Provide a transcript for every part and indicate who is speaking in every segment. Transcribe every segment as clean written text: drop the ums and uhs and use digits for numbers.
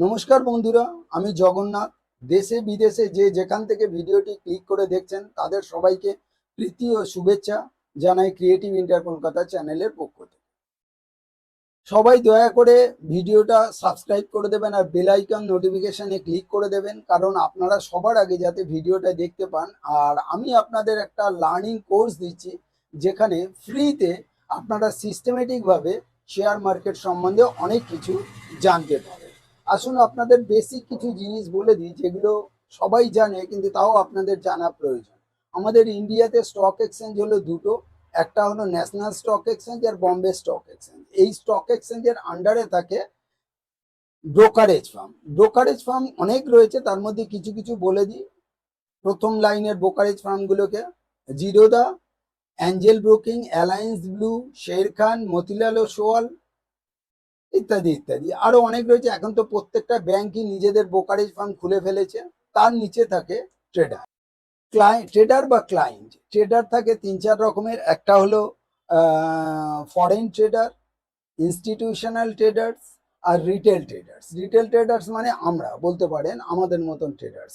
Speaker 1: নমস্কার বন্ধুরা, আমি জগন্নাথ। দেশে বিদেশে যে যেখান থেকে ভিডিওটি ক্লিক করে দেখছেন তাদের সবাইকে প্রীতি ও শুভেচ্ছা জানাই ক্রিয়েটিভ ইন্ডিয়া কলকাতা চ্যানেলের পক্ষ থেকে। সবাই দয়া করে ভিডিওটা সাবস্ক্রাইব করে দেবেন আর বেল আইকন নোটিফিকেশনে ক্লিক করে দেবেন, কারণ আপনারা সবার আগে যাতে ভিডিওটা দেখতে পান। আর আমি আপনাদের একটা লার্নিং কোর্স দিচ্ছি যেখানে ফ্রিতে আপনারা সিস্টেমেটিকভাবে শেয়ার মার্কেট সম্বন্ধে অনেক কিছু জানতে পারেন। আসুন আপনাদের বেসিক কিছু জিনিস বলে দিই যেগুলো সবাই জানে কিন্তু তাও আপনাদের জানা প্রয়োজন। আমাদের ইন্ডিয়াতে স্টক এক্সচেঞ্জ হলো দুটো, একটা হলো ন্যাশনাল স্টক এক্সচেঞ্জ আর বম্বে স্টক এক্সচেঞ্জ। এই স্টক এক্সচেঞ্জের আন্ডারে থাকে ব্রোকারেজ ফার্ম। ব্রোকারেজ ফার্ম অনেক রয়েছে, তার মধ্যে কিছু কিছু বলে দিই। প্রথম লাইনের ব্রোকারেজ ফার্মগুলোকে Zerodha, Angel Broking, Alliance Blue, Sharekhan, Motilal Oswal ইত্যাদি ইত্যাদি আরো অনেক রয়েছে। এখন তো প্রত্যেকটা ব্যাংকই নিজেদের ব্রোকারেজ ফার্ম খুলে ফেলেছে। তার নিচে থাকে ট্রেডার। ট্রেডার বা ক্লায়েন্ট ট্রেডার থাকে তিন চার রকমের। একটা হলো ফরেন ট্রেডার, ইনস্টিটিউশনাল ট্রেডার্স আর রিটেল ট্রেডার্স। রিটেল ট্রেডার্স মানে আমরা বলতে পারেন আমাদের মতন ট্রেডার্স।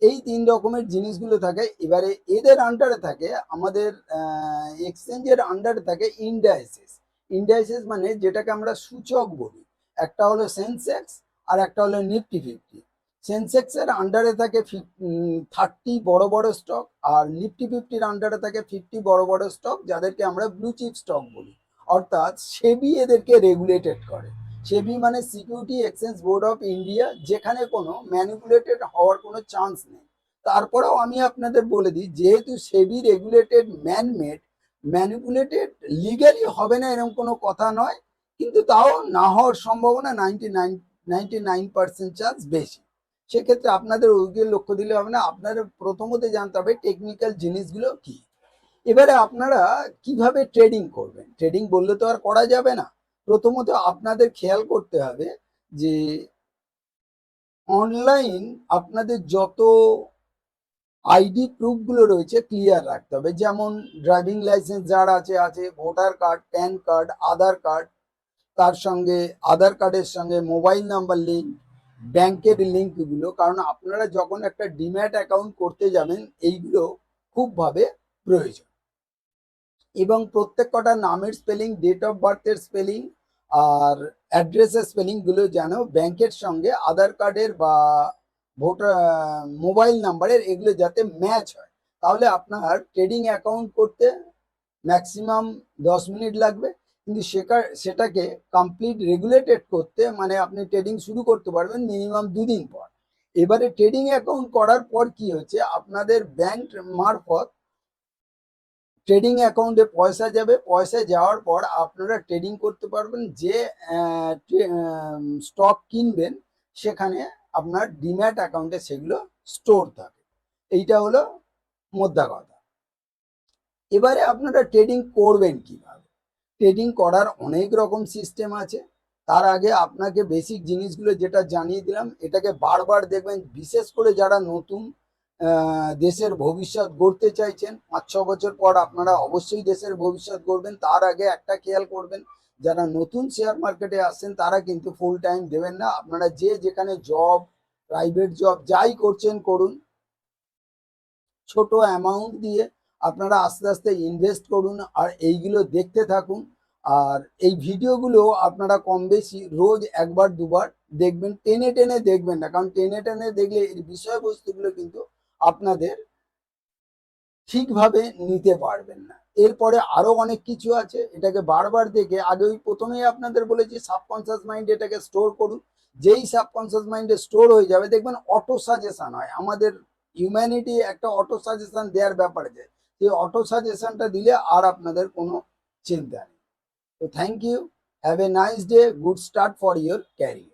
Speaker 1: এই তিন রকমের জিনিসগুলো থাকে। এবারে এদের আন্ডারে থাকে আমাদের এক্সচেঞ্জের আন্ডারে থাকে ইন্ডাইসেস। ইন্ডাইসেস মানে যেটাকে আমরা সূচক বলি। একটা হলো সেন্সেক্স আর একটা হলো নিফটি 50। সেন্সেক্সের আন্ডারে থাকে 30 বড় বড় স্টক, আর নিফটি 50-র আন্ডারে থাকে 50 বড় বড় স্টক, যাদেরকে আমরা ব্লু চিপ স্টক বলি। অর্থাৎ সেবি এদেরকে রেগুলেটেড করে। সেবি মানে security exchange board of India, যেখানে কোনো ম্যানিপুলেটেড হওয়ার কোনো চান্স নেই। তারপরেও আমি আপনাদের বলে দিই, যেহেতু সেবি রেগুলেটেড ম্যানমেড, ম্যানিপুলেটেড লিগালি হবে না এরকম কোনো কথা নয়, কিন্তু তাও না হওয়ার সম্ভাবনা 99% চান্স বেশি। সেক্ষেত্রে আপনাদের ওইগুলো লক্ষ্য দিলে হবে না, আপনাদের প্রথমত জানতে হবে টেকনিক্যাল জিনিসগুলো কি। এবারে আপনারা কিভাবে ট্রেডিং করবেন, ট্রেডিং বললে তো আর করা যাবে না। প্রথমত আপনাদের খেয়াল করতে হবে যে অনলাইন আপনাদের যত আইডি প্রুফগুলো রয়েছে ক্লিয়ার রাখতে হবে। যেমন ড্রাইভিং লাইসেন্স যার আছে আছে, ভোটার কার্ড, প্যান কার্ড, আধার কার্ড, তার সঙ্গে আধার কার্ডের সঙ্গে মোবাইল নাম্বার লিঙ্ক, ব্যাংকের লিঙ্কগুলো। কারণ আপনারা যখন একটা ডিম্যাট অ্যাকাউন্ট করতে যাবেন এইগুলো খুবভাবে প্রয়োজন। এবং প্রত্যেক কটা নামের স্পেলিং, ডেট অফ বার্থের স্পেলিং আর অ্যাড্রেসের স্পেলিংগুলো যেন ব্যাংকের সঙ্গে আধার কার্ডের বা ভোটার মোবাইল নাম্বারের এগুলো যাতে ম্যাচ হয়, তাহলে আপনার ট্রেডিং অ্যাকাউন্ট করতে ম্যাক্সিমাম 10 মিনিট লাগবে। কিন্তু সেটাকে কমপ্লিট রেগুলেটেড করতে মানে আপনি ট্রেডিং শুরু করতে পারবেন মিনিমাম 2 দিন পর। এবারে ট্রেডিং অ্যাকাউন্ট করার পর কি হচ্ছে, আপনাদের ব্যাংক মারফত ট্রেডিং অ্যাকাউন্টে পয়সা যাবে। পয়সা যাওয়ার পর আপনারা ট্রেডিং করতে পারবেন। যে স্টক কিনবেন সেখানে আপনার ডিম্যাট অ্যাকাউন্টে সেগুলো স্টোর থাকে। এইটা হলো মোদ্দা কথা। এবারে আপনারা ট্রেডিং করবেন কিভাবে। ট্রেডিং করার অনেক রকম সিস্টেম আছে। তার আগে আপনাকে বেসিক জিনিসগুলো যেটা জানিয়ে দিলাম, এটাকে বারবার দেখবেন। বিশেষ করে যারা নতুন দেশের ভবিষ্যৎ গড়তে চাইছেন, 5-6 বছর পর আপনারা অবশ্যই দেশের ভবিষ্যৎ গড়বেন। তার আগে একটা খেয়াল করবেন, যারা নতুন শেয়ার মার্কেটে আসছেন তারা কিন্তু ফুল টাইম দেবেন না। আপনারা যে যেখানে জব, প্রাইভেট জব যাই করছেন করুন, ছোট অ্যামাউন্ট দিয়ে আপনারা আস্তে আস্তে ইনভেস্ট করুন আর এইগুলো দেখতে থাকুন। আর এই ভিডিওগুলো আপনারা কম বেশি রোজ একবার দুবার দেখবেন। টেনে টেনে দেখবেন না, কারণ টেনে টেনে দেখলে এই বিষয়বস্তুগুলো কিন্তু আপনাদের ঠিকভাবে নিতে পারবেন না। এরপরে আরো অনেক কিছু আছে, এটাকে বারবার দেখে আগে ওই প্রথমেই আপনাদের বলেছি সাবকনসিয়াস মাইন্ড এটাকে স্টোর করুন। যেই সাবকনসিয়াস মাইন্ডে স্টোর হয়ে যাবে দেখবেন অটো সাজেশন হয়। আমাদের হিউম্যানিটি একটা অটো সাজেশন দেওয়ার ব্যাপার আছে, সেই অটো সাজেশনটা দিলে আর আপনাদের কোনো চিন্তা নেই। তো thank you, have a nice day, good start for your career.